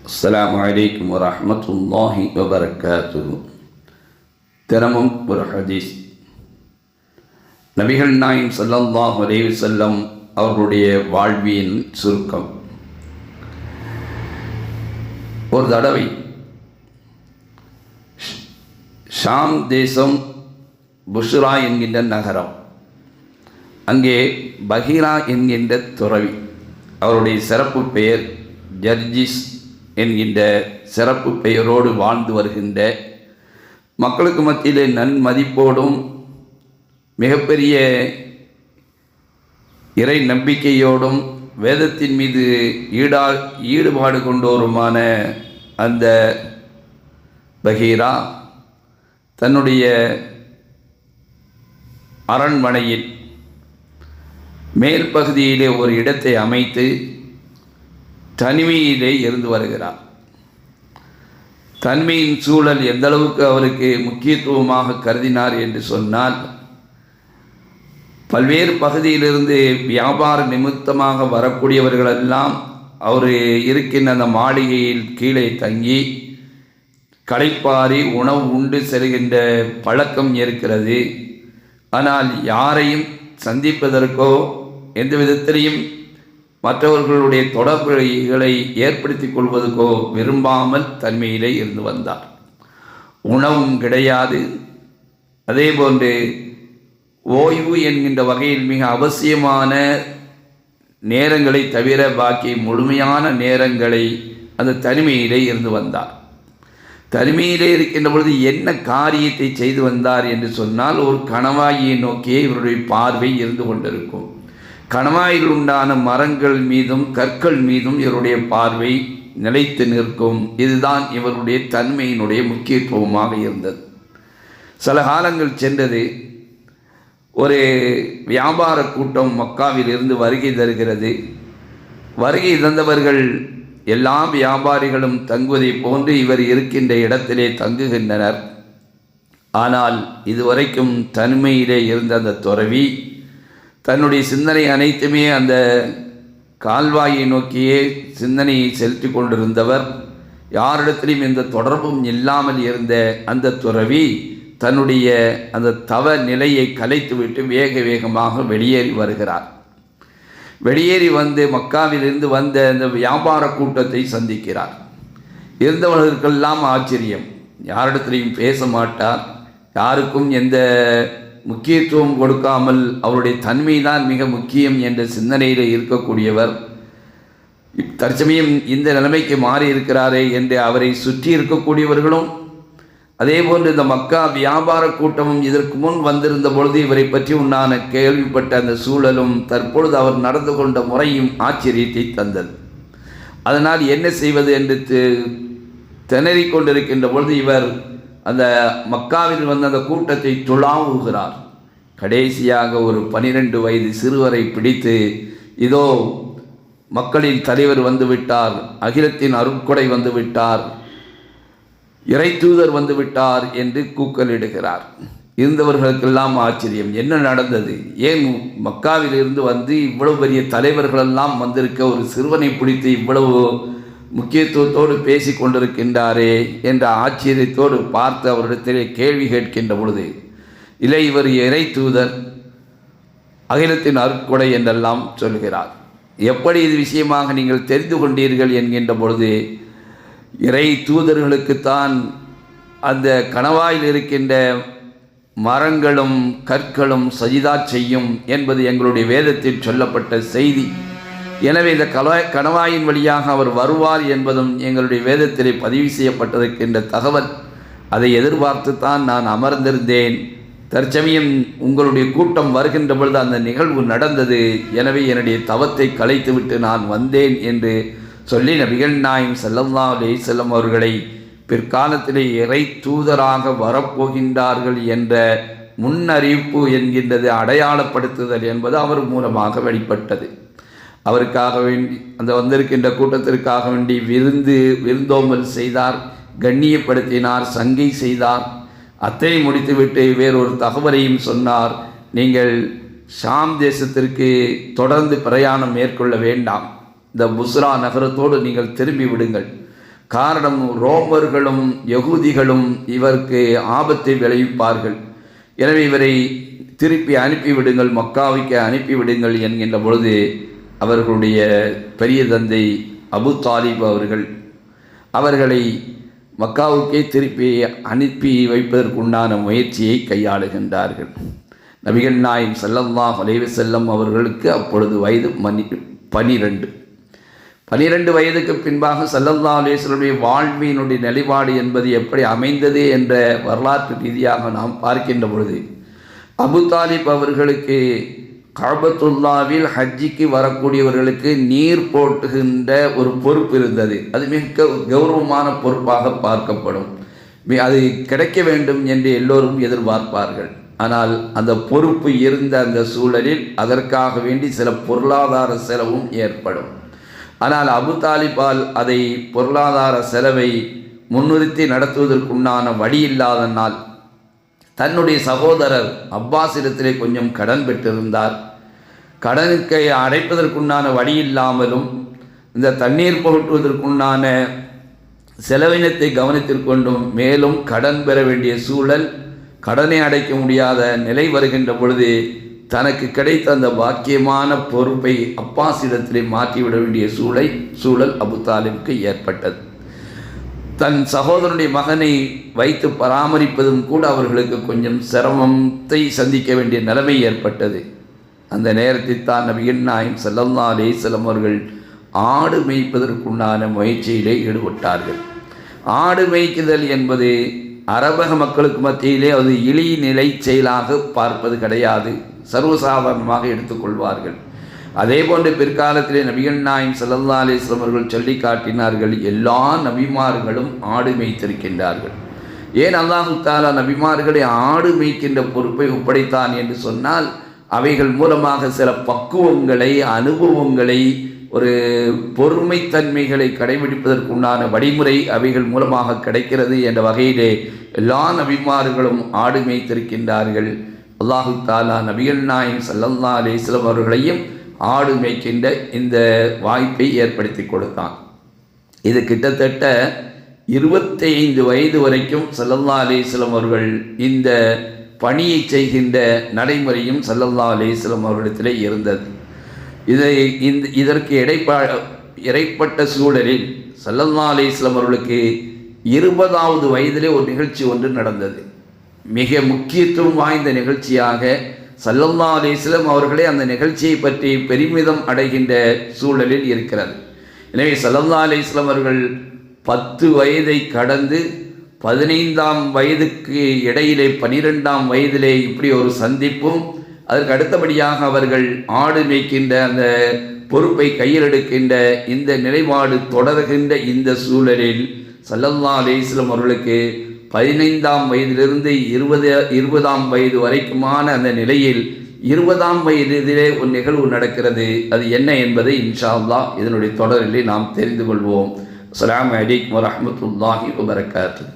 அஸ்ஸலாமு அலைக்கும் வரஹ்மத்துல்லாஹி வபரகாத்துஹு. தினமும் ஒரு ஹதீஸ். நபிகள் நாயகம் ஸல்லல்லாஹு அலைஹி வஸல்லம் அவர்களுடைய வாழ்வின் சுருக்கம். ஒரு தடவை ஷாம் தேசம் புஷ்ரா என்கின்ற நகரம், அங்கே பஹீரா என்கின்ற துறவி, அவருடைய சிறப்பு பெயர் ஜர்ஜிஸ் என்கின்ற சிறப்பு பெயரோடு வாழ்ந்து வருகின்ற, மக்களுக்கு மத்தியிலே நன்மதிப்போடும் மிகப்பெரிய இறை நம்பிக்கையோடும் வேதத்தின் மீது ஈடுபாடு கொண்டோருமான அந்த பஹீரா தன்னுடைய அரண்மனையில் மேல் பகுதியிலே ஒரு இடத்தை அமைத்து தனிமையிலே இருந்து வருகிறார். தனிமையின் சூழல் எந்த அளவுக்கு அவருக்கு முக்கியத்துவமாக கருதினார் என்று சொன்னால், பல்வேறு பகுதியிலிருந்து வியாபார நிமித்தமாக வரக்கூடியவர்களெல்லாம் அவர் இருக்கின்ற அந்த மாளிகையில் கீழே தங்கி களைப்பாரி உணவு உண்டு செல்கின்ற பழக்கம் இருக்கிறது. ஆனால் யாரையும் சந்திப்பதற்கோ எந்த விதத்திலையும் மற்றவர்களுடைய தொடர்புகளை ஏற்படுத்திக் கொள்வதற்கோ விரும்பாமல் தனிமையிலே இருந்து வந்தார். உணவும் கிடையாது. அதே போன்று ஓய்வு என்கின்ற வகையில் மிக அவசியமான நேரங்களை தவிர பாக்கி முழுமையான நேரங்களை அந்த தனிமையிலே இருந்து வந்தார். தனிமையிலே இருக்கின்ற பொழுது என்ன காரியத்தை செய்து வந்தார் என்று சொன்னால், ஒரு கணவாயை நோக்கியே இவருடைய பார்வை இருந்து கொண்டிருக்கும். கணவாயில் உண்டான மரங்கள் மீதும் கற்கள் மீதும் இவருடைய பார்வை நிலைத்து நிற்கும். இதுதான் இவருடைய தன்மையினுடைய முக்கியத்துவமாக இருந்தது. சில காலங்கள் சென்றது. ஒரு வியாபார கூட்டம் மக்காவில் இருந்து வருகை தருகிறது. வருகை தந்தவர்கள் எல்லா வியாபாரிகளும் தங்குவதை போன்று இவர் இருக்கின்ற இடத்திலே தங்குகின்றனர். ஆனால் இதுவரைக்கும் தனிமையிலே இருந்த அந்த துறவி தன்னுடைய சிந்தனை அனைத்துமே அந்த கால்வாயை நோக்கியே சிந்தனையை செலுத்தி கொண்டிருந்தவர். யாரிடத்திலும் எந்த தொடர்பும் இல்லாமல் இருந்த அந்த துறவி தன்னுடைய அந்த தவ நிலையை கலைத்துவிட்டு வேக வேகமாக வெளியேறி வருகிறார். வெளியேறி வந்து மக்காவிலிருந்து வந்த அந்த வியாபார கூட்டத்தை சந்திக்கிறார். இருந்தவர்களுக்கெல்லாம் ஆச்சரியம். யாரிடத்திலையும் பேச மாட்டார். யாருக்கும் எந்த முக்கியத்துவம் கொடுக்காமல் அவருடைய தன்மைதான் மிக முக்கியம் என்ற சிந்தனையில் இருக்கக்கூடியவர் தற்சமயம் இந்த நிலைமைக்கு மாறி இருக்கிறாரே என்று அவரை சுற்றி இருக்கக்கூடியவர்களும், அதே போன்று இந்த மக்கா வியாபார கூட்டமும் இதற்கு முன் வந்திருந்த பொழுது இவரை பற்றி உண்டான கேள்விப்பட்ட அந்த சூழலும் தற்பொழுது அவர் நடந்து கொண்ட முறையும் ஆச்சரியத்தை தந்தது. அதனால் என்ன செய்வது என்று திணறிக் கொண்டிருக்கின்ற பொழுது இவர் அந்த மக்காவில் வந்து அந்த கூட்டத்தை துளாவுகிறார். கடைசியாக ஒரு 12 வயது சிறுவரை பிடித்து, இதோ மக்களின் தலைவர் வந்துவிட்டார், அகிலத்தின் அருட்கொடை வந்துவிட்டார், இறை தூதர் வந்துவிட்டார் என்று கூக்கலிடுகிறார். இருந்தவர்களுக்கெல்லாம் ஆச்சரியம். என்ன நடந்தது? ஏன் மக்காவில் இருந்து வந்து இவ்வளவு பெரிய தலைவர்களெல்லாம் வந்திருக்க ஒரு சிறுவனை பிடித்து இவ்வளவு முக்கியத்துவத்தோடு பேசி கொண்டிருக்கின்றாரே என்ற ஆச்சரியத்தோடு பார்த்து அவரிடத்திலே கேள்வி கேட்கின்ற பொழுது, இல்லை, இவர் இறை தூதர், அகிலத்தின் அருட்கொடை என்றெல்லாம் சொல்கிறார். எப்படி இது விஷயமாக நீங்கள் தெரிந்து கொண்டீர்கள் என்கின்ற பொழுது, இறை தூதர்களுக்குத்தான் அந்த கணவாயில் இருக்கின்ற மரங்களும் கற்களும் சஜிதா செய்யும் என்பது எங்களுடைய வேதத்தில் சொல்லப்பட்ட செய்தி. எனவே இந்த கணவாயின் வழியாக அவர் வருவார் என்பதும் எங்களுடைய வேதத்திலே பதிவு செய்யப்பட்டிருக்கின்ற தகவல். அதை எதிர்பார்த்து தான் நான் அமர்ந்திருந்தேன். தற்சமயம் உங்களுடைய கூட்டம் வருகின்ற பொழுது அந்த நிகழ்வு நடந்தது. எனவே என்னுடைய தவத்தை கலைத்துவிட்டு நான் வந்தேன் என்று சொல்லி நபிகள் நாயகம் ஸல்லல்லாஹு அலைஹி வஸல்லம் அவர்களை பிற்காலத்திலே இறை தூதராக வரப்போகின்றார்கள் என்ற முன்னறிவிப்பு என்கின்றது, அடையாளப்படுத்துதல் என்பது அவர் மூலமாக வெளிப்பட்டது. அவருக்காக வேண்டி அந்த வந்திருக்கின்ற கூட்டத்திற்காக வேண்டி விருந்தோம்பல் செய்தார், கண்ணியப்படுத்தினார், சங்கை செய்தார். அத்தனை முடித்துவிட்டு வேறொரு தகவலையும் சொன்னார். நீங்கள் ஷாம் தேசத்திற்கு தொடர்ந்து பிரயாணம் மேற்கொள்ள வேண்டாம், இந்த புஸ்ரா நகரத்தோடு நீங்கள் திரும்பி விடுங்கள். காரணம், ரோமர்களும் யகூதிகளும் இவருக்கு ஆபத்தை விளைவிப்பார்கள். எனவே இவரை திருப்பி அனுப்பிவிடுங்கள், மக்காவுக்கு அனுப்பிவிடுங்கள் என்கின்ற பொழுது அவர்களுடைய பெரிய தந்தை அபு தாலிப் அவர்களை மக்காவுக்கே திருப்பி அனுப்பி வைப்பதற்குண்டான முயற்சியை கையாளுகின்றார்கள். நபிகள் நாயகம் ஸல்லல்லாஹு அலைஹி வஸல்லம் அவர்களுக்கு அப்பொழுது வயது 12 வயதுக்கு பின்பாக ஸல்லல்லாஹு அலைஹி வஸல்லம் வாழ்வினுடைய நிலைப்பாடு என்பது எப்படி அமைந்தது என்ற வரலாற்று ரீதியாக நாம் பார்க்கின்ற பொழுது, அபு தாலிப் அவர்களுக்கு கஅபத்துல்லாவில் ஹஜ்ஜிக்கு வரக்கூடியவர்களுக்கு நீர் போட்டுகின்ற ஒரு பொறுப்பு இருந்தது. அது மிக கௌரவமான பொறுப்பாக பார்க்கப்படும். அது கிடைக்க வேண்டும் என்று எல்லோரும் எதிர்பார்ப்பார்கள். ஆனால் அந்த பொறுப்பு இருந்த அந்த சூழலில் அதற்காக வேண்டி சில பொருளாதார செலவும் ஏற்படும். ஆனால் அபு தாலிபால் அதை பொருளாதார செலவை முன்னிறுத்தி நடத்துவதற்குண்டான வழி இல்லாதனால் தன்னுடைய சகோதரர் அப்பாஸிடத்திலே கொஞ்சம் கடன் பெற்றிருந்தார். கடனுக்கை அடைப்பதற்குண்டான வழி இல்லாமலும் இந்த தண்ணீர் புகட்டுவதற்குண்டான செலவினத்தை கவனித்திற்கொண்டும் மேலும் கடன் பெற வேண்டிய சூழல், கடனை அடைக்க முடியாத நிலை வருகின்ற பொழுது தனக்கு கிடைத்த அந்த பாக்கியமான பொறுப்பை அப்பாஸிடத்திலே மாற்றிவிட வேண்டிய சூழல் அபு தாலிபுக்கு ஏற்பட்டது. தன் சகோதரனுடைய மகனை வைத்து பராமரிப்பதும் கூட அவர்களுக்கு கொஞ்சம் சிரமத்தை சந்திக்க வேண்டிய நிலைமை ஏற்பட்டது. அந்த நேரத்தில் தான் நபிகள் நாயகம் ஸல்லல்லாஹு அலைஹி வஸல்லம் அவர்கள் ஆடு மேய்ப்பதற்குண்டான முயற்சியிலே ஈடுபட்டார்கள். ஆடு மேய்க்குதல் என்பது அரபக மக்களுக்கு மத்தியிலே அது இழிநிலை செயலாக பார்ப்பது கிடையாது, சர்வசாதாரணமாக எடுத்துக்கொள்வார்கள். அதே போன்று பிற்காலத்திலே நபிகள் நாயகம் ஸல்லல்லாஹு அலைஹி வஸல்லம் அவர்கள் சொல்லி காட்டினார்கள், எல்லா நபிமார்களும் ஆடு மேய்த்திருக்கின்றார்கள். ஏன் அல்லாஹ் தஆலா நபிமார்களை ஆடு மேய்க்கின்ற பொறுப்பை ஒப்படைத்தான் என்று சொன்னால், அவைகள் மூலமாக சில பக்குவங்களை, அனுபவங்களை, ஒரு பொறுமைத்தன்மைகளை கடைபிடிப்பதற்குண்டான வழிமுறை அவைகள் மூலமாக கிடைக்கிறது என்ற வகையிலே எல்லா நபிமார்களும் ஆடு மேய்த்திருக்கின்றார்கள். அல்லாஹு தஆலா நபிகள் நாயகம் ஸல்லல்லாஹு அலைஹி வஸல்லம் அவர்களையும் ஆடு மேய்க்கின்ற இந்த வாய்ப்பை ஏற்படுத்தி கொடுத்தான். இது கிட்டத்தட்ட 25 வயது வரைக்கும் ஸல்லல்லாஹு அலைஹி வஸல்லம் அவர்கள் இந்த பணியை செய்கின்ற நடைமுறையும் ஸல்லல்லாஹு அலைஹி வஸல்லம் அவர்களிடத்திலே இருந்தது. இதற்கு இடைப்பட்ட சூழலில் ஸல்லல்லாஹு அலைஹி வஸல்லம் அவர்களுக்கு 20வது வயதிலே ஒரு நிகழ்ச்சி ஒன்று நடந்தது. மிக முக்கியத்துவம் வாய்ந்த நிகழ்ச்சியாக ஸல்லல்லாஹு அலைஹி வஸல்லம் அவர்களே அந்த நிகழ்ச்சியை பற்றி பெருமிதம் அடைகின்ற சூழலில் இருக்கிறது. எனவே ஸல்லல்லாஹு அலைஹி வஸல்லம் அவர்கள் 10 வயதை கடந்து 15ஆம் வயதுக்கு இடையிலே 12ஆம் வயதிலே இப்படி ஒரு சந்திப்பும், அதற்கு அடுத்தபடியாக அவர்கள் ஆடு மேய்க்கின்ற அந்த பொறுப்பை கையில் எடுக்கின்ற இந்த நிலைப்பாடு தொடர்கின்ற இந்த சூழலில் ஸல்லல்லாஹு அலைஹி வஸல்லம் அவர்களுக்கு 15ஆம் வயதிலிருந்து 20ஆம் வயது வரைக்குமான அந்த நிலையில் 20ஆம் வயதிலே ஒரு நிகழ்வு நடக்கிறது. அது என்ன என்பதை இன்ஷா அல்லாஹ் இதனுடைய தொடரிலே நாம் தெரிந்து கொள்வோம். அஸ்ஸலாமு அலைக்கும் வரஹ்மத்துல்லாஹி வபரகாத்துஹு.